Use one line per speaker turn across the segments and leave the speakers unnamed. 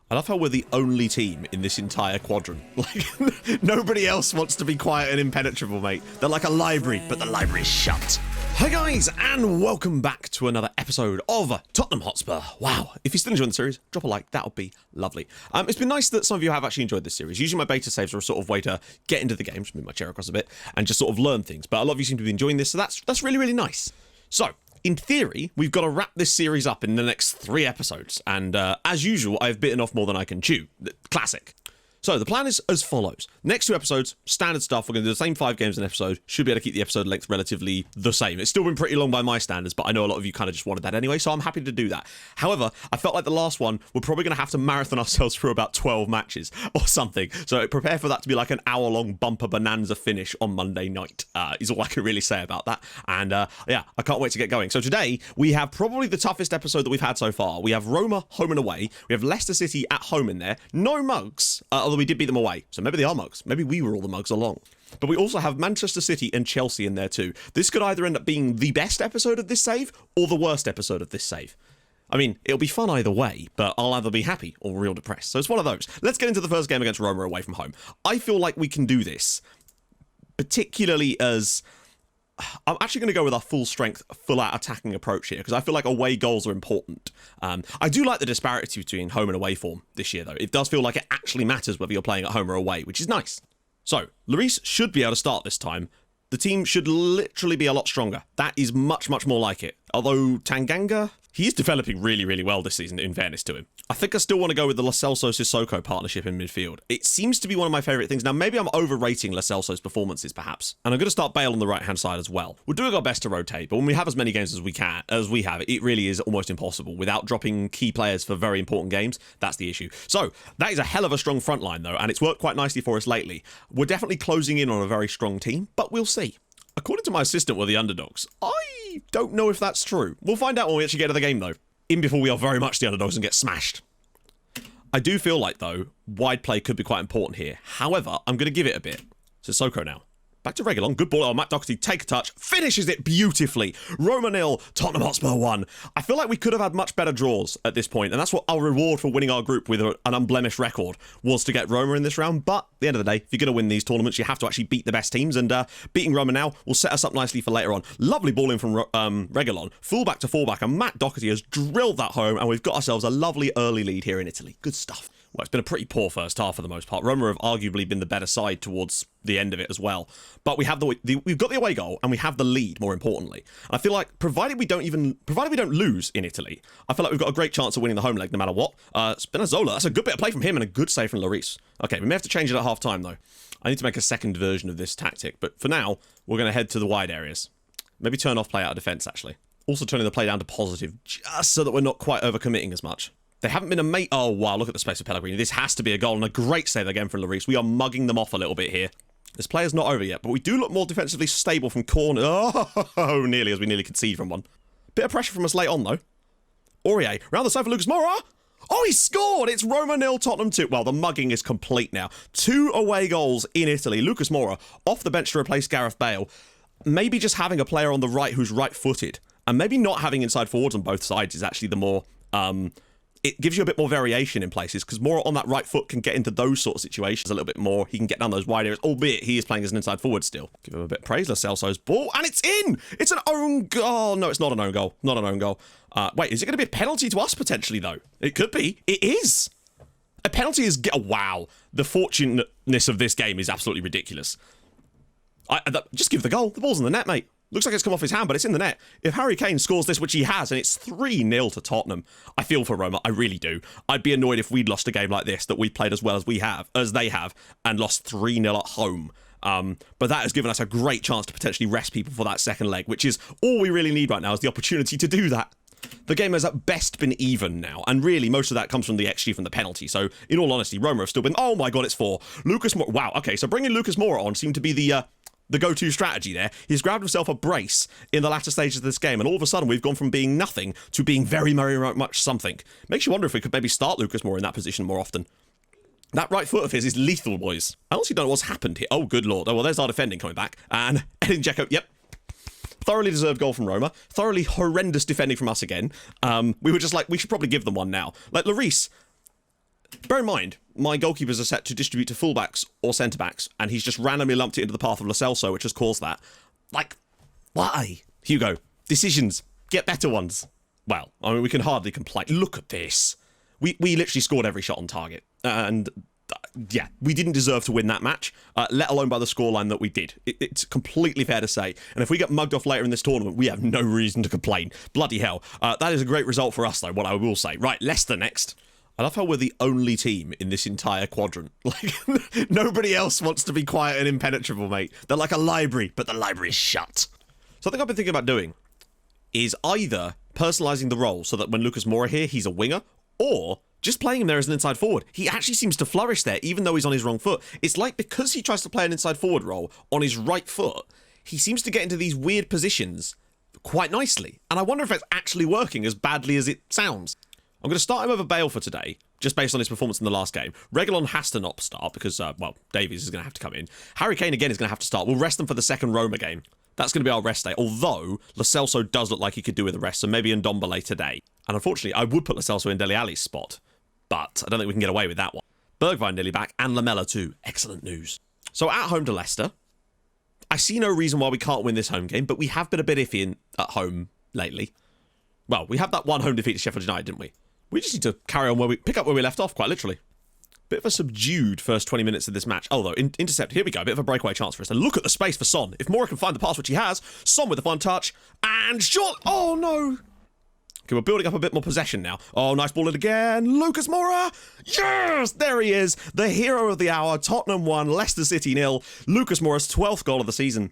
I love how we're the only team in this entire quadrant. Like, nobody else wants to be quiet and impenetrable, mate. They're like a library, but the library's shut. Hi guys, and welcome back to another episode of Tottenham Hotspur. Wow, if you're still enjoying the series, drop a like, that would be lovely. It's been nice that some of you have actually enjoyed this series. Usually my beta saves are a sort of way to get into the game, just move my chair across a bit, and just sort of learn things. But a lot of you seem to be enjoying this, so that's really, really nice. So, in theory, we've got to wrap this series up in the next 3 episodes, and as usual, I've bitten off more than I can chew. Classic. So the plan is as follows. Next 2 episodes, standard stuff. We're going to do the same 5 games an episode. Should be able to keep the episode length relatively the same. It's still been pretty long by my standards, but I know a lot of you kind of just wanted that anyway, so I'm happy to do that. However, I felt like the last one, we're probably going to have to marathon ourselves through about 12 matches or something. So prepare for that to be like an hour-long bumper bonanza finish on Monday night, is all I can really say about that. And yeah, I can't wait to get going. So today, we have probably the toughest episode that we've had so far. We have Roma home and away. We have Leicester City at home in there. No mugs, although we did beat them away. So maybe they are mugs. Maybe we were all the mugs along. But we also have Manchester City and Chelsea in there too. This could either end up being the best episode of this save or the worst episode of this save. I mean, it'll be fun either way, but I'll either be happy or real depressed. So it's one of those. Let's get into the first game against Roma away from home. I feel like we can do this, particularly as I'm actually going to go with our full strength, full out attacking approach here because I feel like away goals are important. I do like the disparity between home and away form this year, though. It does feel like it actually matters whether you're playing at home or away, which is nice. So, Lloris should be able to start this time. The team should literally be a lot stronger. That is much, much more like it. Although Tanganga, he is developing really, really well this season, in fairness to him. I think I still want to go with the Lo Celso-Sissoko partnership in midfield. It seems to be one of my favourite things. Now, maybe I'm overrating Lo Celso's performances, perhaps. And I'm going to start Bale on the right-hand side as well. We're doing our best to rotate, but when we have as many games as we have, it really is almost impossible. Without dropping key players for very important games, that's the issue. So, that is a hell of a strong front line, though, and it's worked quite nicely for us lately. We're definitely closing in on a very strong team, but we'll see. According to my assistant, we're the underdogs. I don't know if that's true. We'll find out when we actually get to the game, though. In before we are very much the underdogs and get smashed. I do feel like, though, wide play could be quite important here. However, I'm going to give it a bit. Sissoko now. Back to Reguilon. Good ball. Oh, Matt Doherty, take a touch. Finishes it beautifully. Roma 0, Tottenham Hotspur 1. I feel like we could have had much better draws at this point, and that's what our reward for winning our group with an unblemished record was to get Roma in this round. But at the end of the day, if you're going to win these tournaments, you have to actually beat the best teams, and beating Roma now will set us up nicely for later on. Lovely ball in from Reguilon. Fullback to fullback, and Matt Doherty has drilled that home, and we've got ourselves a lovely early lead here in Italy. Good stuff. Well, it's been a pretty poor first half for the most part. Roma have arguably been the better side towards the end of it as well. But we have we've got the away goal and we have the lead, more importantly. I feel like provided we don't lose in Italy, I feel like we've got a great chance of winning the home leg no matter what. Spinazzola, that's a good bit of play from him and a good save from Lloris. Okay, we may have to change it at half time though. I need to make a second version of this tactic, but for now, we're going to head to the wide areas. Maybe turn off play out of defence actually. Also turning the play down to positive, just so that we're not quite overcommitting as much. They haven't been a Oh, wow, look at the space of Pellegrini. This has to be a goal and a great save again from Lloris. We are mugging them off a little bit here. This player's not over yet, but we do look more defensively stable from corner. Oh, nearly, as we nearly concede from one. Bit of pressure from us late on, though. Aurier, round the side for Lucas Moura. Oh, he scored! It's Roma 0, Tottenham 2. Well, the mugging is complete now. 2 away goals in Italy. Lucas Moura off the bench to replace Gareth Bale. Maybe just having a player on the right who's right-footed, and maybe not having inside forwards on both sides is actually the more... It gives you a bit more variation in places because more on that right foot can get into those sort of situations a little bit more. He can get down those wide areas, albeit he is playing as an inside forward still. Give him a bit of praise. Lo Celso's ball, and it's in! It's an own goal. No, it's not an own goal. Not an own goal. Wait, is it going to be a penalty to us potentially, though? It could be. It is. A penalty is... wow. The fortunateness of this game is absolutely ridiculous. Just give the goal. The ball's in the net, mate. Looks like it's come off his hand, but it's in the net. If Harry Kane scores this, which he has, and it's 3-0 to Tottenham, I feel for Roma. I really do. I'd be annoyed if we'd lost a game like this, that we played as well as they have, and lost 3-0 at home. But that has given us a great chance to potentially rest people for that second leg, which is all we really need right now, is the opportunity to do that. The game has at best been even now, and really most of that comes from the XG from the penalty. So, in all honesty, Roma have still been... Oh my god, it's 4. Lucas Moura... Wow, okay, so bringing Lucas Moura on seemed to be the go-to strategy there. He's grabbed himself a brace in the latter stages of this game, and all of a sudden we've gone from being nothing to being very, very much something. Makes you wonder if we could maybe start Lucas Moura in that position more often. That right foot of his is lethal, boys. I honestly don't know what's happened here. Oh, good lord. Oh, well, there's our defending coming back. And Edin Dzeko, yep. Thoroughly deserved goal from Roma. Thoroughly horrendous defending from us again. We were just like, we should probably give them one now. Like, Lloris, Bear in mind, my goalkeepers are set to distribute to fullbacks or centre-backs, and he's just randomly lumped it into the path of Lo Celso, which has caused that. Like, why? Hugo, decisions. Get better ones. Well, I mean, we can hardly complain. Look at this. We literally scored every shot on target. And, yeah, we didn't deserve to win that match, let alone by the scoreline that we did. It's completely fair to say. And if we get mugged off later in this tournament, we have no reason to complain. Bloody hell. That is a great result for us, though, what I will say. Right, Leicester next. I love how we're the only team in this entire quadrant. Like, nobody else wants to be quiet and impenetrable, mate. They're like a library, but the library's shut. Something I've been thinking about doing is either personalising the role so that when Lucas Moura here, he's a winger, or just playing him there as an inside forward. He actually seems to flourish there, even though he's on his wrong foot. It's like because he tries to play an inside forward role on his right foot, he seems to get into these weird positions quite nicely. And I wonder if it's actually working as badly as it sounds. I'm going to start him over Bale for today, just based on his performance in the last game. Reguilon has to not start because, well, Davies is going to have to come in. Harry Kane, again, is going to have to start. We'll rest them for the second Roma game. That's going to be our rest day, although Lo Celso does look like he could do with the rest, so maybe Ndombele today. And unfortunately, I would put Lo Celso in Dele Alli's spot, but I don't think we can get away with that one. Bergwijn nearly back, and Lamela too. Excellent news. So at home to Leicester, I see no reason why we can't win this home game, but we have been a bit iffy at home lately. Well, we had that one home defeat to Sheffield United, didn't we? We just need to carry on pick up where we left off, quite literally. Bit of a subdued first 20 minutes of this match. Although, intercept, here we go, a bit of a breakaway chance for us. And look at the space for Son. If Moura can find the pass, which he has, Son with a fun touch, and shot. Oh, no. Okay, we're building up a bit more possession now. Oh, nice ball in again. Lucas Moura. Yes, there he is. The hero of the hour. Tottenham 1, Leicester City 0. Lucas Moura's 12th goal of the season.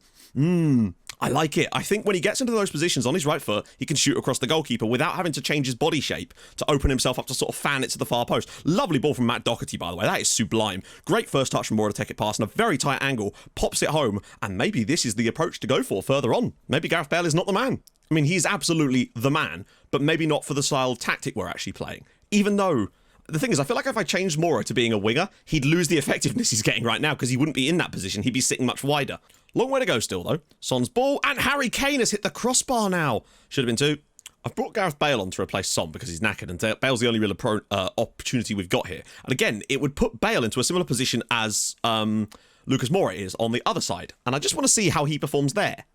I like it. I think when he gets into those positions on his right foot, he can shoot across the goalkeeper without having to change his body shape to open himself up to sort of fan it to the far post. Lovely ball from Matt Doherty, by the way. That is sublime. Great first touch from Moura to take it past and a very tight angle. Pops it home. And maybe this is the approach to go for further on. Maybe Gareth Bale is not the man. I mean, he's absolutely the man, but maybe not for the style of tactic we're actually playing. Even though, the thing is, I feel like if I changed Moura to being a winger, he'd lose the effectiveness he's getting right now because he wouldn't be in that position. He'd be sitting much wider. Long way to go still, though. Son's ball, and Harry Kane has hit the crossbar now. Should have been two. I've brought Gareth Bale on to replace Son because he's knackered, and Bale's the only real opportunity we've got here. And again, it would put Bale into a similar position as Lucas Moura is on the other side. And I just want to see how he performs there.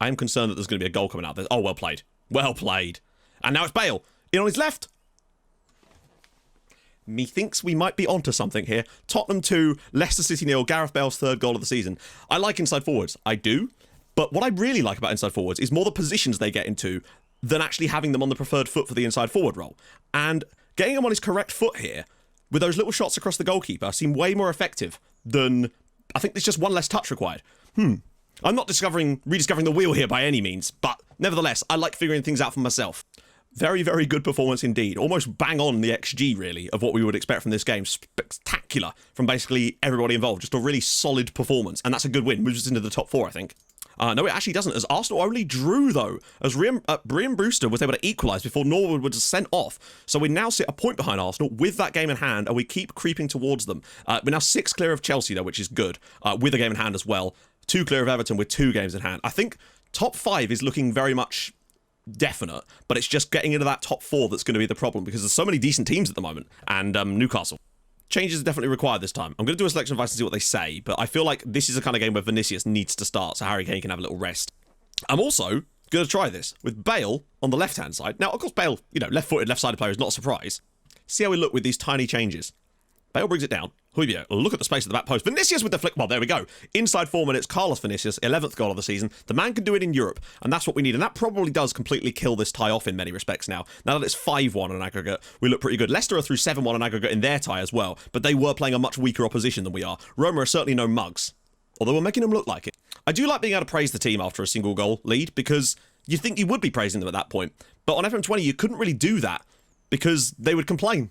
I am concerned that there's going to be a goal coming out. Oh, well played. Well played. And now it's Bale. In on his left. Methinks we might be onto something here. Tottenham 2, Leicester City 0, Gareth Bale's third goal of the season. I like inside forwards. I do. But what I really like about inside forwards is more the positions they get into than actually having them on the preferred foot for the inside forward role. And getting him on his correct foot here, with those little shots across the goalkeeper, seem way more effective than... I think there's just one less touch required. I'm not rediscovering the wheel here by any means, but nevertheless, I like figuring things out for myself. Very, very good performance indeed. Almost bang on the XG, really, of what we would expect from this game. Spectacular from basically everybody involved. Just a really solid performance. And that's a good win. Moves us into the top 4, I think. No, it actually doesn't, as Arsenal only drew, though, as Brian Brewster was able to equalise before Norwood was sent off. So we now sit a point behind Arsenal with that game in hand, and we keep creeping towards them. We're now 6 clear of Chelsea, though, which is good, with a game in hand as well. 2 clear of Everton with 2 games in hand. I think top 5 is looking very much definite, but it's just getting into that top 4 that's going to be the problem, because there's so many decent teams at the moment, and Newcastle. Changes are definitely required this time. I'm going to do a selection advice and see what they say, but I feel like this is the kind of game where Vinicius needs to start so Harry Kane can have a little rest. I'm also going to try this with Bale on the left-hand side. Now, of course, Bale, left-footed, left-sided player is not a surprise. See how we look with these tiny changes. Bale brings it down. Højbjerg, look at the space of the back post. Vinicius with the flick. Well, there we go. Inside 4 minutes, Carlos Vinicius, 11th goal of the season. The man can do it in Europe, and that's what we need. And that probably does completely kill this tie off in many respects now. Now that it's 5-1 on aggregate, we look pretty good. Leicester are through 7-1 on aggregate in their tie as well, but they were playing a much weaker opposition than we are. Roma are certainly no mugs, although we're making them look like it. I do like being able to praise the team after a single goal lead, because you'd think you would be praising them at that point. But on FM20, you couldn't really do that, because they would complain.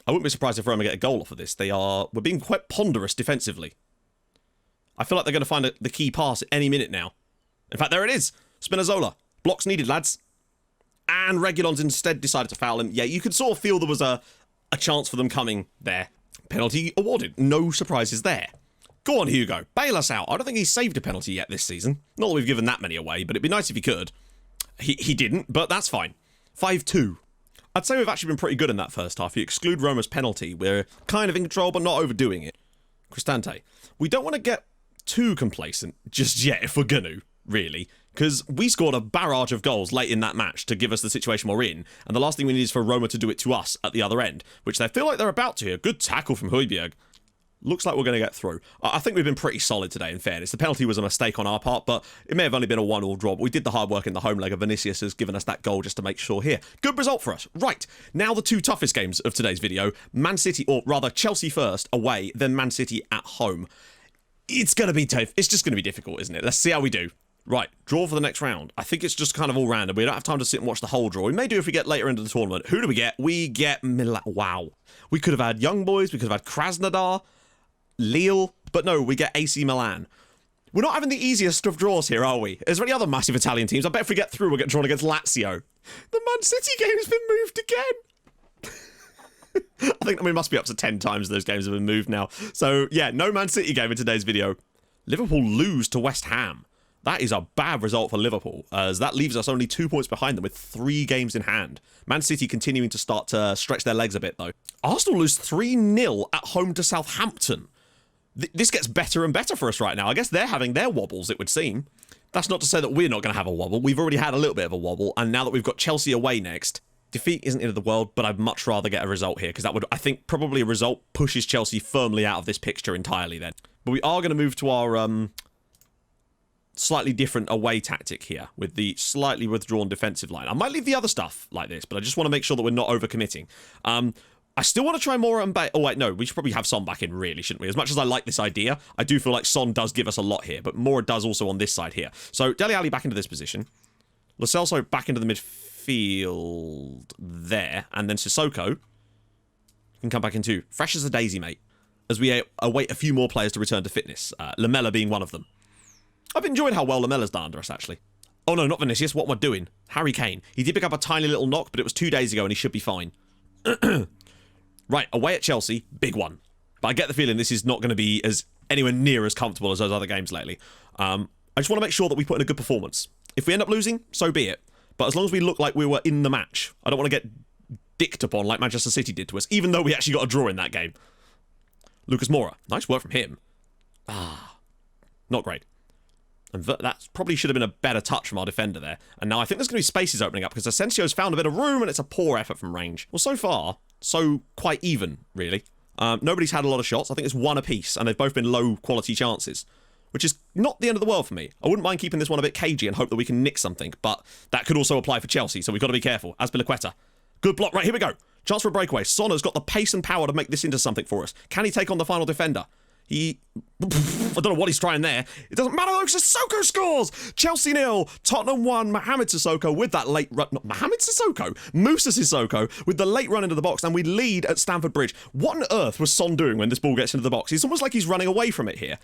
I wouldn't be surprised if Roma get a goal off of this. We're being quite ponderous defensively. I feel like they're going to find the key pass at any minute now. In fact, there it is. Spinazzola. Blocks needed, lads. And Reguilon's instead decided to foul him. Yeah, you could sort of feel there was a chance for them coming there. Penalty awarded. No surprises there. Go on, Hugo. Bail us out. I don't think he's saved a penalty yet this season. Not that we've given that many away, but it'd be nice if he could. He didn't, but that's fine. 5-2. I'd say we've actually been pretty good in that first half. You exclude Roma's penalty, we're kind of in control, but not overdoing it. Cristante. We don't want to get too complacent just yet, if we're gonna, really, because we scored a barrage of goals late in that match to give us the situation we're in, and the last thing we need is for Roma to do it to us at the other end, which they feel like they're about to here. Good tackle from Højbjerg. Looks like we're going to get through. I think we've been pretty solid today, in fairness. The penalty was a mistake on our part, but it may have only been a 1-1 draw. But we did the hard work in the home leg, and Vinicius has given us that goal just to make sure here. Good result for us. Right, now the two toughest games of today's video. Man City, or rather Chelsea first, away, then Man City at home. It's going to be tough. It's just going to be difficult, isn't it? Let's see how we do. Right, draw for the next round. I think it's just kind of all random. We don't have time to sit and watch the whole draw. We may do if we get later into the tournament. Who do we get? We get Milan. Wow. We could have had Young Boys. We could have had Krasnodar. Lille, but no, we get AC Milan. We're not having the easiest of draws here, are we? Is there any other massive Italian teams? I bet if we get through, we'll get drawn against Lazio. The Man City game's been moved again. I think we must be up to 10 times those games have been moved now. So, yeah, no Man City game in today's video. Liverpool lose to West Ham. That is a bad result for Liverpool, as that leaves us only 2 points behind them with 3 games in hand. Man City continuing to start to stretch their legs a bit, though. Arsenal lose 3-0 at home to Southampton. This gets better and better for us right now. I guess they're having their wobbles, it would seem. That's not to say that we're not going to have a wobble. We've already had a little bit of a wobble, and now that we've got Chelsea away next, defeat isn't end of the world, but I'd much rather get a result here, because that would, I think, probably a result pushes Chelsea firmly out of this picture entirely then. But we are going to move to our slightly different away tactic here, with the slightly withdrawn defensive line. I might leave the other stuff like this, but I just want to make sure that we're not overcommitting. I still want to try more on Mbappe. Oh, wait, no. We should probably have Son back in, really, shouldn't we? As much as I like this idea, I do feel like Son does give us a lot here, but more does also on this side here. So, Dele Alli back into this position. Lo Celso back into the midfield there. And then Sissoko can come back into fresh as a daisy, mate, as we await a few more players to return to fitness. Lamela being one of them. I've enjoyed how well Lamela's done under us, actually. Oh, no, not Vinicius. What am I doing? Harry Kane. He did pick up a tiny little knock, but it was 2 days ago, and he should be fine. Right, away at Chelsea, big one. But I get the feeling this is not going to be as anywhere near as comfortable as those other games lately. I just want to make sure that we put in a good performance. If we end up losing, so be it. But as long as we look like we were in the match, I don't want to get dicked upon like Manchester City did to us, even though we actually got a draw in that game. Lucas Moura, nice work from him. Not great. And that probably should have been a better touch from our defender there. And now I think there's going to be spaces opening up because Asensio's found a bit of room and it's a poor effort from range. Well, so far, so quite even, really. Nobody's had a lot of shots. I think it's 1 apiece, and they've both been low-quality chances, which is not the end of the world for me. I wouldn't mind keeping this one a bit cagey and hope that we can nick something, but that could also apply for Chelsea, so we've got to be careful. Azpilicueta. Good block. Right, here we go. Chance for a breakaway. Son has got the pace and power to make this into something for us. Can he take on the final defender? I don't know what he's trying there. It doesn't matter though, because Sissoko scores! Chelsea 0, Tottenham 1, Mohamed Sissoko with that late run. Not Mohamed Sissoko, Musa Sissoko with the late run into the box, and we lead at Stamford Bridge. What on earth was Son doing when this ball gets into the box? It's almost like he's running away from it here.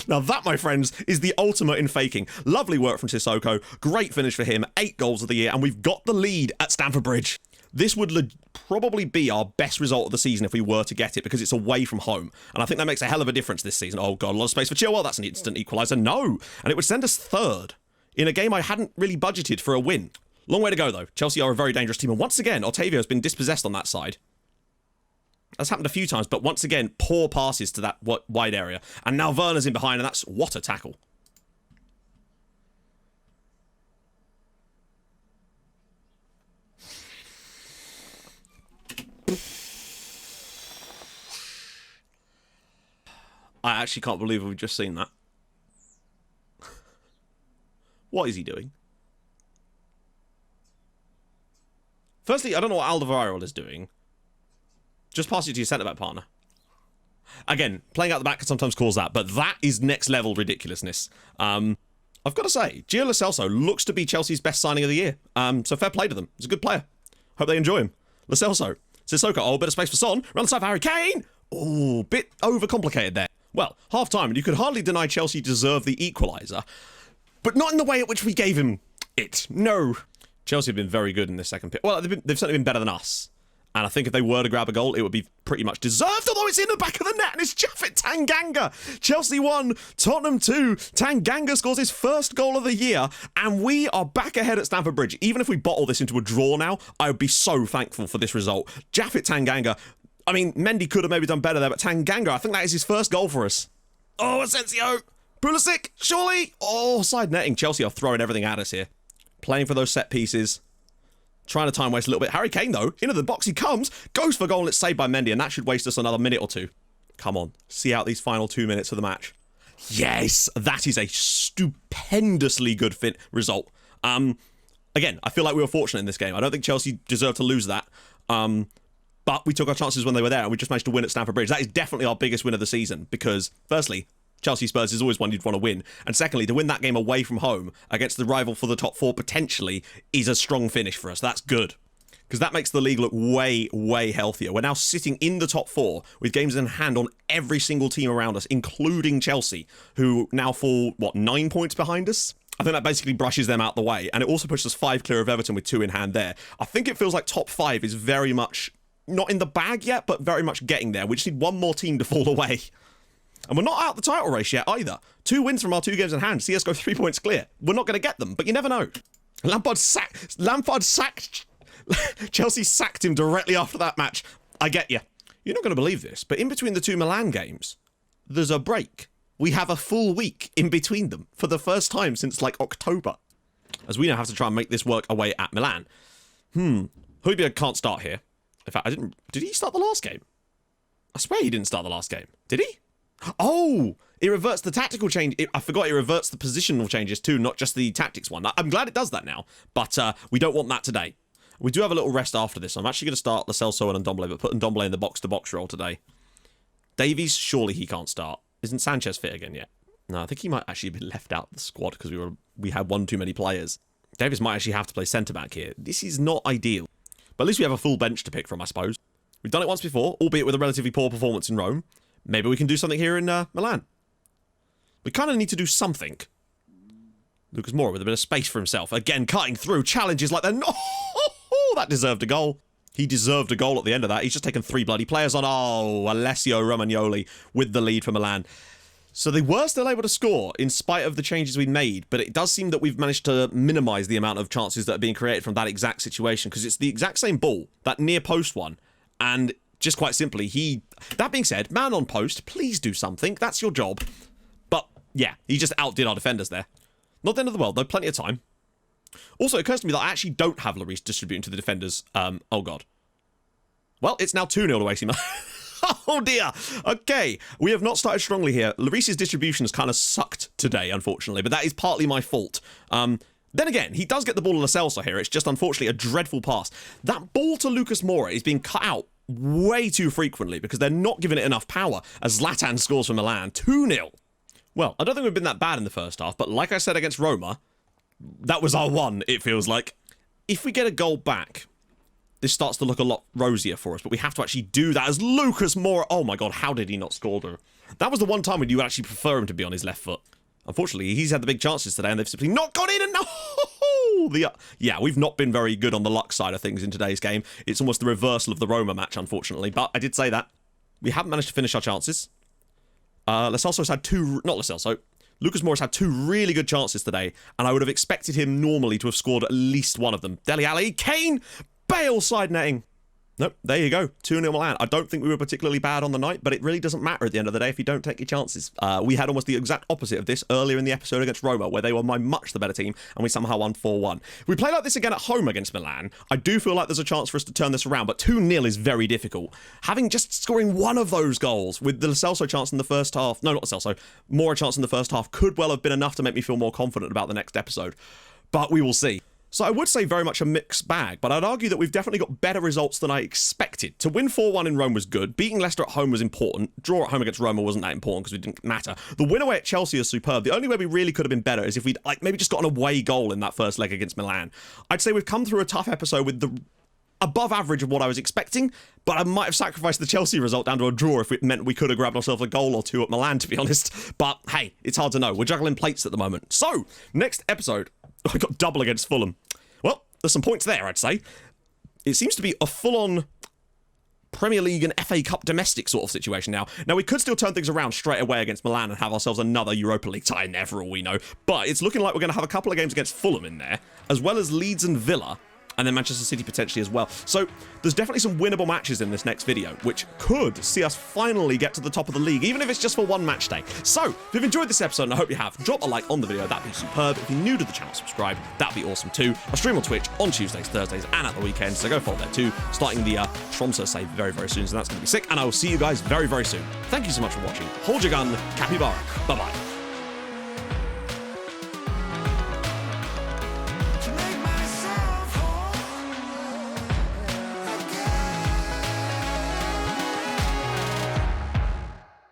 Now that, my friends, is the ultimate in faking. Lovely work from Sissoko. Great finish for him. 8 goals of the year, and we've got the lead at Stamford Bridge. This would probably be our best result of the season if we were to get it, because it's away from home. And I think that makes a hell of a difference this season. Oh, God, a lot of space for Chilwell. That's an instant equaliser. No. And it would send us 3rd in a game I hadn't really budgeted for a win. Long way to go, though. Chelsea are a very dangerous team. And once again, Otavio's been dispossessed on that side. That's happened a few times, but once again, poor passes to that wide area. And now Werner's in behind, and that's what a tackle. I actually can't believe we've just seen that. What is he doing? Firstly, I don't know what Alderweireld is doing. Just pass it to your centre-back partner. Again, playing out the back can sometimes cause that, but that is next-level ridiculousness. I've got to say, Gio Lo Celso looks to be Chelsea's best signing of the year. So fair play to them. He's a good player. Hope they enjoy him. Lo Celso. Sissoko. Oh, bit of space for Son. Round the side for Harry Kane. Oh, bit overcomplicated there. Well, half-time, and you could hardly deny Chelsea deserved the equaliser, but not in the way at which we gave him it. No. Chelsea have been very good in this second period. Well, they've certainly been better than us. And I think if they were to grab a goal, it would be pretty much deserved, although it's in the back of the net and it's Japhet Tanganga. Chelsea 1, Tottenham 2. Tanganga scores his first goal of the year, and we are back ahead at Stamford Bridge. Even if we bottle this into a draw now, I would be so thankful for this result. Japhet Tanganga, I mean, Mendy could have maybe done better there, but Tanganga, I think that is his first goal for us. Oh, Asensio. Pulisic, surely. Oh, side netting. Chelsea are throwing everything at us here. Playing for those set pieces. Trying to time waste a little bit. Harry Kane, though, into the box he comes, goes for goal, and it's saved by Mendy, and that should waste us another minute or two. Come on, see out these final 2 minutes of the match. Yes, that is a stupendously good result. Again, I feel like we were fortunate in this game. I don't think Chelsea deserved to lose that. But we took our chances when they were there, and we just managed to win at Stamford Bridge. That is definitely our biggest win of the season, because, firstly, Chelsea Spurs is always one you'd want to win. And secondly, to win that game away from home against the rival for the top 4 potentially is a strong finish for us. That's good. Because that makes the league look way, way healthier. We're now sitting in the top 4 with games in hand on every single team around us, including Chelsea, who now fall, 9 points behind us? I think that basically brushes them out the way. And it also pushes us 5 clear of Everton with 2 in hand there. I think it feels like top 5 is very much not in the bag yet, but very much getting there. We just need one more team to fall away. And we're not out the title race yet either. 2 wins from our 2 games in hand. See us go 3 points clear. We're not going to get them, but you never know. Lampard sacked. Chelsea sacked him directly after that match. I get you. You're not going to believe this, but in between the 2 Milan games, there's a break. We have a full week in between them for the first time since October. As we now have to try and make this work away at Milan. Højbjerg can't start here. In fact, did he start the last game? I swear he didn't start the last game. Did he? Oh, it reverts the tactical change. I forgot it reverts the positional changes too, not just the tactics one. I'm glad it does that now, but we don't want that today. We do have a little rest after this. I'm actually going to start Lo Celso and Ndombele, but put Ndombele in the box-to-box role today. Davies, surely he can't start. Isn't Sanchez fit again yet? No, I think he might actually have been left out of the squad because we had one too many players. Davies might actually have to play centre-back here. This is not ideal, but at least we have a full bench to pick from, I suppose. We've done it once before, albeit with a relatively poor performance in Rome. Maybe we can do something here in Milan. We kind of need to do something. Lucas Moura with a bit of space for himself. Again, cutting through challenges like that. No, that deserved a goal. He deserved a goal at the end of that. He's just taken 3 bloody players on. Oh, Alessio Romagnoli with the lead for Milan. So they were still able to score in spite of the changes we made, but it does seem that we've managed to minimise the amount of chances that are being created from that exact situation, because it's the exact same ball, that near post one, and just quite simply, that being said, man on post, please do something. That's your job. But, yeah, he just outdid our defenders there. Not the end of the world, though. Plenty of time. Also, it occurs to me that I actually don't have Lloris distributing to the defenders. Oh, God. Well, it's now 2-0 to AC Milan. Oh, dear. Okay, we have not started strongly here. Lloris's distribution has kind of sucked today, unfortunately, but that is partly my fault. Then again, he does get the ball to Lo Celso here. It's just, unfortunately, a dreadful pass. That ball to Lucas Moura is being cut out way too frequently because they're not giving it enough power as Zlatan scores for Milan. 2-0. Well, I don't think we've been that bad in the first half, but like I said against Roma, that was our one, it feels like. If we get a goal back, this starts to look a lot rosier for us, but we have to actually do that as Lucas Moura. Oh my God, how did he not score though? That was the one time when you would actually prefer him to be on his left foot. Unfortunately, he's had the big chances today and they've simply not gone in, and yeah, we've not been very good on the luck side of things in today's game. It's almost the reversal of the Roma match, unfortunately, but I did say that. We haven't managed to finish our chances. Lo Celso's had Lucas Moura's had 2 really good chances today, and I would have expected him normally to have scored at least one of them. Dele Alli, Kane, Bale side netting. Nope, there you go. 2-0 Milan. I don't think we were particularly bad on the night, but it really doesn't matter at the end of the day if you don't take your chances. We had almost the exact opposite of this earlier in the episode against Roma, where they were much the better team, and we somehow won 4-1. If we play like this again at home against Milan, I do feel like there's a chance for us to turn this around, but 2-0 is very difficult. Having just scoring one of those goals with the Lo Celso chance in the first half, no, not Lo Celso, Moura chance in the first half, could well have been enough to make me feel more confident about the next episode. But we will see. So I would say very much a mixed bag, but I'd argue that we've definitely got better results than I expected. To win 4-1 in Rome was good. Beating Leicester at home was important. Draw at home against Roma wasn't that important because it didn't matter. The win away at Chelsea is superb. The only way we really could have been better is if we'd maybe just got an away goal in that first leg against Milan. I'd say we've come through a tough episode with the above average of what I was expecting, but I might have sacrificed the Chelsea result down to a draw if it meant we could have grabbed ourselves a goal or 2 at Milan, to be honest. But hey, it's hard to know. We're juggling plates at the moment. So, next episode, I got double against Fulham. Well, there's some points there, I'd say. It seems to be a full-on Premier League and FA Cup domestic sort of situation now. Now, we could still turn things around straight away against Milan and have ourselves another Europa League tie in there for all we know, but it's looking like we're going to have a couple of games against Fulham in there, as well as Leeds and Villa, and then Manchester City potentially as well. So there's definitely some winnable matches in this next video, which could see us finally get to the top of the league, even if it's just for one match day. So if you've enjoyed this episode, and I hope you have, drop a like on the video, that'd be superb. If you're new to the channel, subscribe, that'd be awesome too. I stream on Twitch on Tuesdays, Thursdays, and at the weekend, so go follow there too. Starting the Tromsø save very, very soon, so that's going to be sick, and I will see you guys very, very soon. Thank you so much for watching. Hold your gun, capybara. Bye-bye.